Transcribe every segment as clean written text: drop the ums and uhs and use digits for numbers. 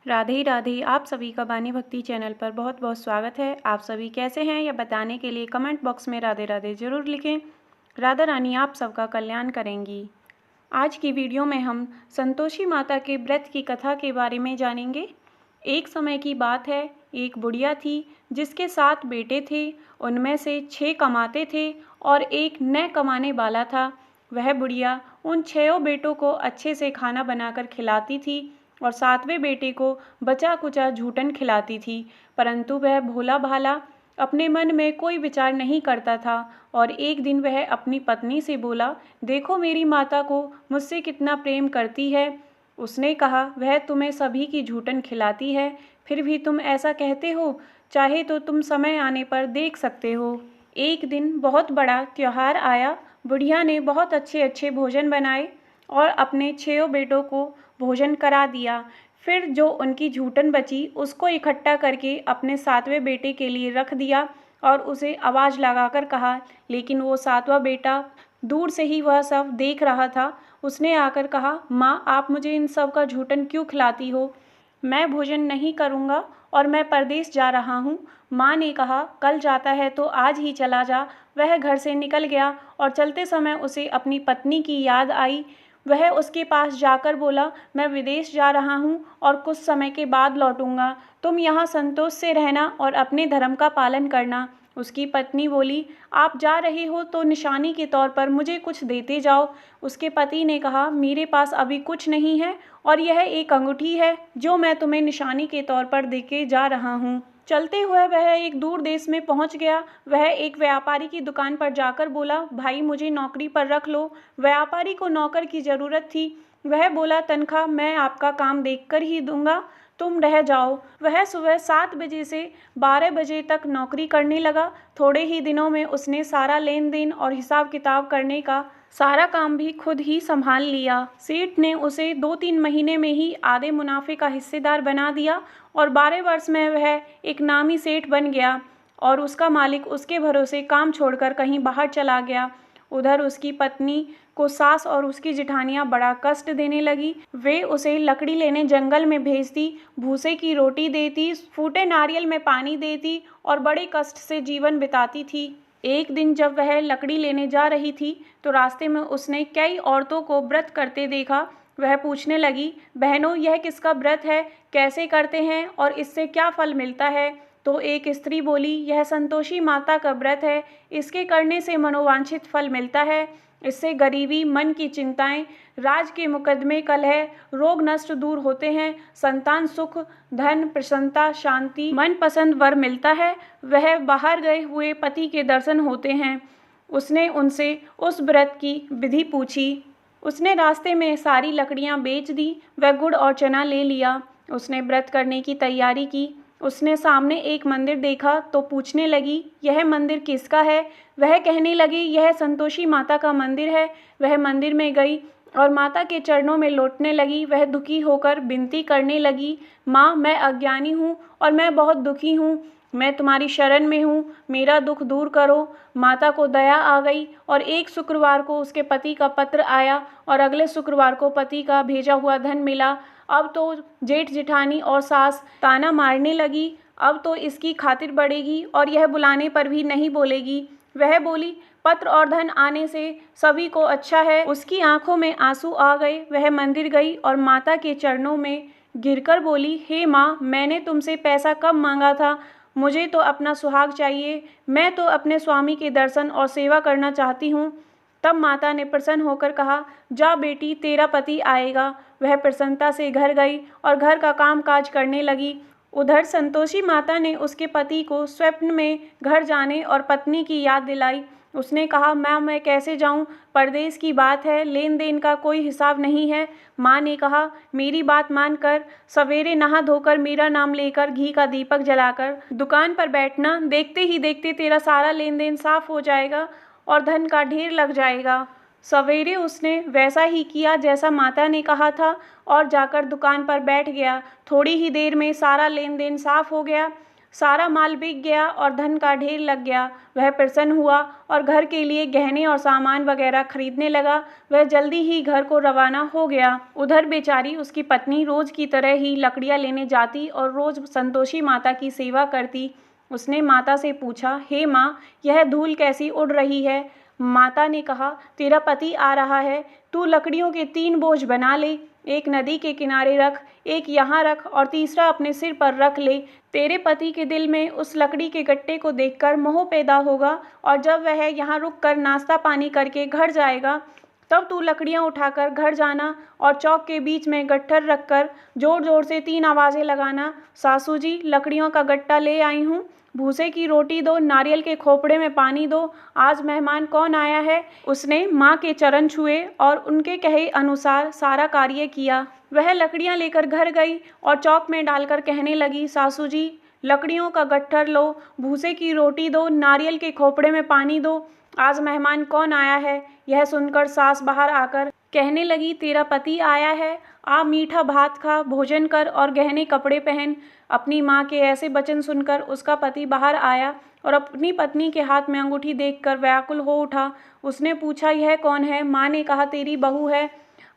राधे राधे। आप सभी का बानी भक्ति चैनल पर बहुत बहुत स्वागत है। आप सभी कैसे हैं यह बताने के लिए कमेंट बॉक्स में राधे राधे ज़रूर लिखें। राधा रानी आप सबका कल्याण करेंगी। आज की वीडियो में हम संतोषी माता के व्रत की कथा के बारे में जानेंगे। एक समय की बात है, एक बुढ़िया थी जिसके 7 बेटे थे। उनमें से 6 कमाते थे और एक न कमाने वाला था। वह बुढ़िया उन 6 बेटों को अच्छे से खाना बनाकर खिलाती थी और 7वें बेटे को बचा कुचा झूठन खिलाती थी, परंतु वह भोला भाला अपने मन में कोई विचार नहीं करता था। और एक दिन वह अपनी पत्नी से बोला, देखो मेरी माता को मुझसे कितना प्रेम करती है। उसने कहा, वह तुम्हें सभी की झूठन खिलाती है, फिर भी तुम ऐसा कहते हो। चाहे तो तुम समय आने पर देख सकते हो। एक दिन बहुत बड़ा त्योहार आया। बुढ़िया ने बहुत अच्छे अच्छे भोजन बनाए और अपने 6 बेटों को भोजन करा दिया। फिर जो उनकी झूठन बची उसको इकट्ठा करके अपने 7वें बेटे के लिए रख दिया और उसे आवाज़ लगाकर कहा, लेकिन वो 7वां बेटा दूर से ही वह सब देख रहा था। उसने आकर कहा, माँ आप मुझे इन सब का झूठन क्यों खिलाती हो? मैं भोजन नहीं करूँगा और मैं परदेश जा रहा हूँ। माँ ने कहा, कल जाता है तो आज ही चला जा। वह घर से निकल गया और चलते समय उसे अपनी पत्नी की याद आई। वह उसके पास जाकर बोला, मैं विदेश जा रहा हूँ और कुछ समय के बाद लौटूंगा। तुम यहाँ संतोष से रहना और अपने धर्म का पालन करना। उसकी पत्नी बोली, आप जा रहे हो तो निशानी के तौर पर मुझे कुछ देते जाओ। उसके पति ने कहा, मेरे पास अभी कुछ नहीं है और यह एक अंगूठी है जो मैं तुम्हें निशानी के तौर पर देके जा रहा हूँ। चलते हुए वह एक दूर देश में पहुंच गया। वह एक व्यापारी की दुकान पर जाकर बोला, भाई मुझे नौकरी पर रख लो। व्यापारी को नौकर की ज़रूरत थी। वह बोला, तनख्वाह मैं आपका काम देखकर ही दूंगा, तुम रह जाओ। वह सुबह 7 बजे से 12 बजे तक नौकरी करने लगा। थोड़े ही दिनों में उसने सारा लेन देन और हिसाब किताब करने का सारा काम भी खुद ही संभाल लिया। सेठ ने उसे 2-3 महीने में ही आधे मुनाफे का हिस्सेदार बना दिया और 12 वर्ष में वह एक नामी सेठ बन गया और उसका मालिक उसके भरोसे काम छोड़कर कहीं बाहर चला गया। उधर उसकी पत्नी को सास और उसकी जेठानियां बड़ा कष्ट देने लगी। वे उसे लकड़ी लेने जंगल में भेजती, भूसे की रोटी देती, फूटे नारियल में पानी देती और बड़े कष्ट से जीवन बिताती थी। एक दिन जब वह लकड़ी लेने जा रही थी तो रास्ते में उसने कई औरतों को व्रत करते देखा। वह पूछने लगी, बहनों यह किसका व्रत है, कैसे करते हैं और इससे क्या फल मिलता है? तो एक स्त्री बोली, यह संतोषी माता का व्रत है, इसके करने से मनोवांछित फल मिलता है। इससे गरीबी, मन की चिंताएं, राज के मुकदमे, कलह, रोग नष्ट दूर होते हैं, संतान सुख, धन, प्रसन्नता, शांति, मनपसंद वर मिलता है। वह बाहर गए हुए पति के दर्शन होते हैं। उसने उनसे उस व्रत की विधि पूछी। उसने रास्ते में सारी लकड़ियां बेच दी। वह गुड़ और चना ले लिया। उसने व्रत करने की तैयारी की। उसने सामने एक मंदिर देखा तो पूछने लगी, यह मंदिर किसका है? वह कहने लगी, यह संतोषी माता का मंदिर है। वह मंदिर में गई और माता के चरणों में लौटने लगी। वह दुखी होकर विनती करने लगी, माँ मैं अज्ञानी हूँ और मैं बहुत दुखी हूँ, मैं तुम्हारी शरण में हूँ, मेरा दुख दूर करो। माता को दया आ गई और एक शुक्रवार को उसके पति का पत्र आया और अगले शुक्रवार को पति का भेजा हुआ धन मिला। अब तो जेठ जेठानी और सास ताना मारने लगी, अब तो इसकी खातिर बढ़ेगी और यह बुलाने पर भी नहीं बोलेगी। वह बोली, पत्र और धन आने से सभी को अच्छा है। उसकी आंखों में आंसू आ गए। वह मंदिर गई और माता के चरणों में गिरकर बोली, हे माँ, मैंने तुमसे पैसा कब मांगा था? मुझे तो अपना सुहाग चाहिए। मैं तो अपने स्वामी के दर्शन और सेवा करना चाहती हूँ। तब माता ने प्रसन्न होकर कहा, जा बेटी, तेरा पति आएगा। वह प्रसन्नता से घर गई और घर का काम काज करने लगी। उधर संतोषी माता ने उसके पति को स्वप्न में घर जाने और पत्नी की याद दिलाई। उसने कहा, मैं कैसे जाऊं? परदेश की बात है, लेन देन का कोई हिसाब नहीं है। माँ ने कहा, मेरी बात मानकर सवेरे नहा धोकर मेरा नाम लेकर घी का दीपक जलाकर दुकान पर बैठना, देखते ही देखते तेरा सारा लेन देन साफ हो जाएगा और धन का ढेर लग जाएगा। सवेरे उसने वैसा ही किया जैसा माता ने कहा था और जाकर दुकान पर बैठ गया। थोड़ी ही देर में सारा लेन देन साफ हो गया। सारा माल बिक गया और धन का ढेर लग गया। वह प्रसन्न हुआ और घर के लिए गहने और सामान वगैरह खरीदने लगा। वह जल्दी ही घर को रवाना हो गया। उधर बेचारी उसकी पत्नी रोज की तरह ही लकड़ियाँ लेने जाती और रोज संतोषी माता की सेवा करती। उसने माता से पूछा, हे माँ, यह धूल कैसी उड़ रही है? माता ने कहा, तेरा पति आ रहा है, तू लकड़ियों के 3 बोझ बना ले। एक नदी के किनारे रख, एक यहाँ रख और तीसरा अपने सिर पर रख ले। तेरे पति के दिल में उस लकड़ी के गट्टे को देखकर मोह पैदा होगा और जब वह यहाँ रुक कर नाश्ता पानी करके घर जाएगा तब तू लकड़ियाँ उठाकर घर जाना और चौक के बीच में गट्ठर रखकर जोर जोर से 3 आवाज़ें लगाना, सासू जी, लकड़ियों का गट्टा ले आई हूँ, भूसे की रोटी दो, नारियल के खोपड़े में पानी दो, आज मेहमान कौन आया है। उसने माँ के चरण छुए और उनके कहे अनुसार सारा कार्य किया। वह लकड़ियाँ लेकर घर गई और चौक में डालकर कहने लगी, सासू जी, लकड़ियों का गट्ठर लो, भूसे की रोटी दो, नारियल के खोपड़े में पानी दो, आज मेहमान कौन आया है। यह सुनकर सास बाहर आकर कहने लगी, तेरा पति आया है, आ मीठा भात खा, भोजन कर और गहने कपड़े पहन। अपनी माँ के ऐसे वचन सुनकर उसका पति बाहर आया और अपनी पत्नी के हाथ में अंगूठी देखकर व्याकुल हो उठा। उसने पूछा, यह कौन है? माँ ने कहा, तेरी बहू है,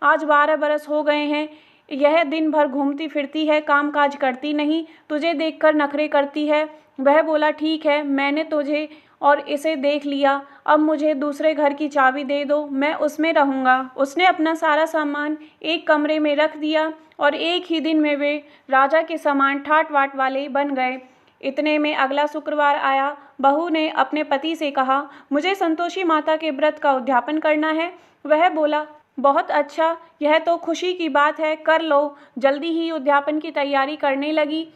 आज 12 बरस हो गए हैं, यह दिन भर घूमती फिरती है, काम काज करती नहीं, तुझे देखकर नखरे करती है। वह बोला, ठीक है, मैंने तुझे और इसे देख लिया, अब मुझे दूसरे घर की चाबी दे दो, मैं उसमें रहूँगा। उसने अपना सारा सामान एक कमरे में रख दिया और एक ही दिन में वे राजा के समान ठाट बाट वाले बन गए। इतने में अगला शुक्रवार आया। बहू ने अपने पति से कहा, मुझे संतोषी माता के व्रत का उद्यापन करना है। वह बोला, बहुत अच्छा, यह तो खुशी की बात है, कर लो। जल्दी ही उद्यापन की तैयारी करने लगी।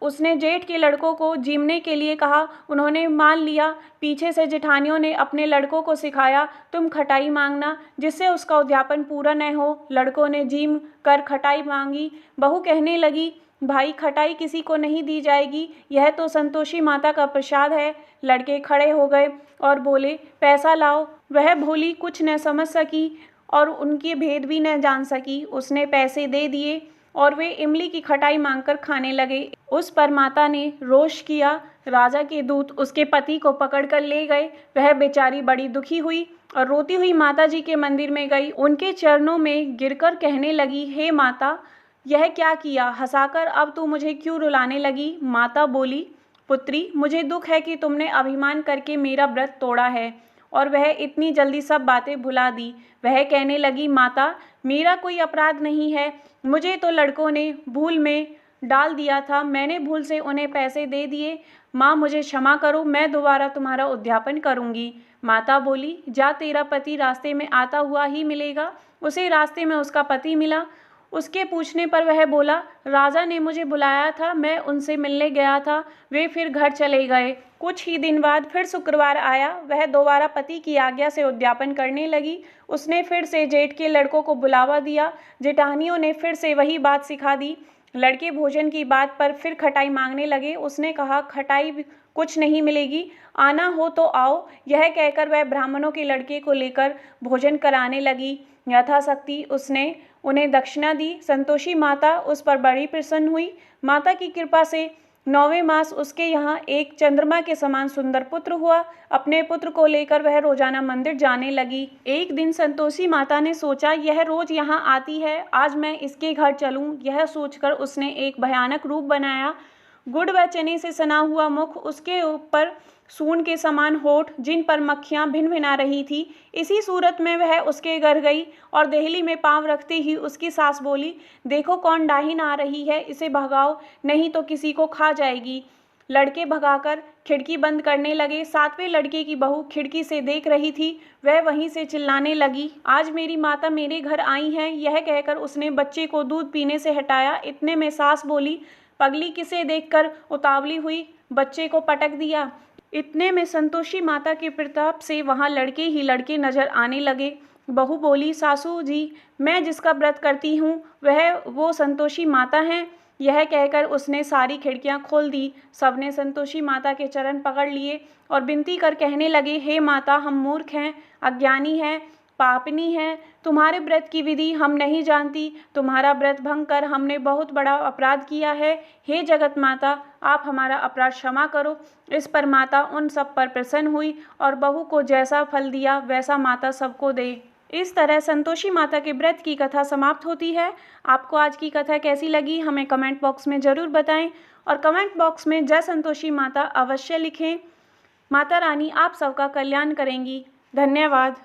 उसने जेठ के लड़कों को जीमने के लिए कहा, उन्होंने मान लिया। पीछे से जेठानियों ने अपने लड़कों को सिखाया, तुम खटाई मांगना जिससे उसका उद्यापन पूरा न हो। लड़कों ने जीम कर खटाई मांगी। बहू कहने लगी, भाई, खटाई किसी को नहीं दी जाएगी, यह तो संतोषी माता का प्रसाद है। लड़के खड़े हो गए और बोले, पैसा लाओ। वह भोली कुछ न समझ सकी और उनके भेद भी न जान सकी। उसने पैसे दे दिए और वे इमली की खटाई मांगकर खाने लगे। उस पर माता ने रोष किया। राजा के दूत उसके पति को पकड़कर ले गए। वह बेचारी बड़ी दुखी हुई और रोती हुई माता जी के मंदिर में गई। उनके चरणों में गिरकर कहने लगी, हे माता, यह क्या किया? हंसाकर अब तू मुझे क्यों रुलाने लगी? माता बोली, पुत्री, मुझे दुख है कि तुमने अभिमान करके मेरा व्रत तोड़ा है। और वह इतनी जल्दी सब बातें भुला दी। वह कहने लगी, माता, मेरा कोई अपराध नहीं है, मुझे तो लड़कों ने भूल में डाल दिया था, मैंने भूल से उन्हें पैसे दे दिए। माँ, मुझे क्षमा करो, मैं दोबारा तुम्हारा उद्यापन करूँगी। माता बोली, जा, तेरा पति रास्ते में आता हुआ ही मिलेगा। उसे रास्ते में उसका पति मिला। उसके पूछने पर वह बोला, राजा ने मुझे बुलाया था, मैं उनसे मिलने गया था। वे फिर घर चले गए। कुछ ही दिन बाद फिर शुक्रवार आया। वह दोबारा पति की आज्ञा से उद्यापन करने लगी। उसने फिर से जेठ के लड़कों को बुलावा दिया। जेठानियों ने फिर से वही बात सिखा दी। लड़के भोजन की बात पर फिर खटाई मांगने लगे। उसने कहा, खटाई कुछ नहीं मिलेगी, आना हो तो आओ। यह कहकर वह ब्राह्मणों के लड़के को लेकर भोजन कराने लगी। यथाशक्ति उसने उन्हें दक्षिणा दी। संतोषी माता उस पर बड़ी प्रसन्न हुई। माता की कृपा से 9वें मास उसके यहाँ एक चंद्रमा के समान सुंदर पुत्र हुआ। अपने पुत्र को लेकर वह रोजाना मंदिर जाने लगी। एक दिन संतोषी माता ने सोचा, यह रोज यहाँ आती है, आज मैं इसके घर चलूं। यह सोचकर उसने एक भयानक रूप बनाया। गुड़ व चने से सना हुआ मुख, उसके ऊपर सूंड के समान होठ, जिन पर मक्खियां भिनभिना रही थी। इसी सूरत में वह उसके घर गई और देहली में पांव रखते ही उसकी सास बोली, देखो कौन डाहिन आ रही है, इसे भगाओ, नहीं तो किसी को खा जाएगी। लड़के भगाकर खिड़की बंद करने लगे। 7वें लड़के की बहू खिड़की से देख रही थी। वह वहीं से चिल्लाने लगी, आज मेरी माता मेरे घर आई हैं। यह कहकर उसने बच्चे को दूध पीने से हटाया। इतने में सास बोली, पगली, किसे देखकर उतावली हुई, बच्चे को पटक दिया। इतने में संतोषी माता के प्रताप से वहां लड़के ही लड़के नजर आने लगे। बहू बोली, सासू जी, मैं जिसका व्रत करती हूँ वो संतोषी माता हैं। यह कहकर उसने सारी खिड़कियां खोल दी। सबने संतोषी माता के चरण पकड़ लिए और विनती कर कहने लगे, हे माता, हम मूर्ख हैं, अज्ञानी हैं, पापनी है, तुम्हारे व्रत की विधि हम नहीं जानती, तुम्हारा व्रत भंग कर हमने बहुत बड़ा अपराध किया है। हे जगत माता, आप हमारा अपराध क्षमा करो। इस पर माता उन सब पर प्रसन्न हुई और बहू को जैसा फल दिया वैसा माता सबको दे। इस तरह संतोषी माता के व्रत की कथा समाप्त होती है। आपको आज की कथा कैसी लगी हमें कमेंट बॉक्स में ज़रूर बताएं और कमेंट बॉक्स में जय संतोषी माता अवश्य लिखें। माता रानी आप सबका कल्याण करेंगी। धन्यवाद।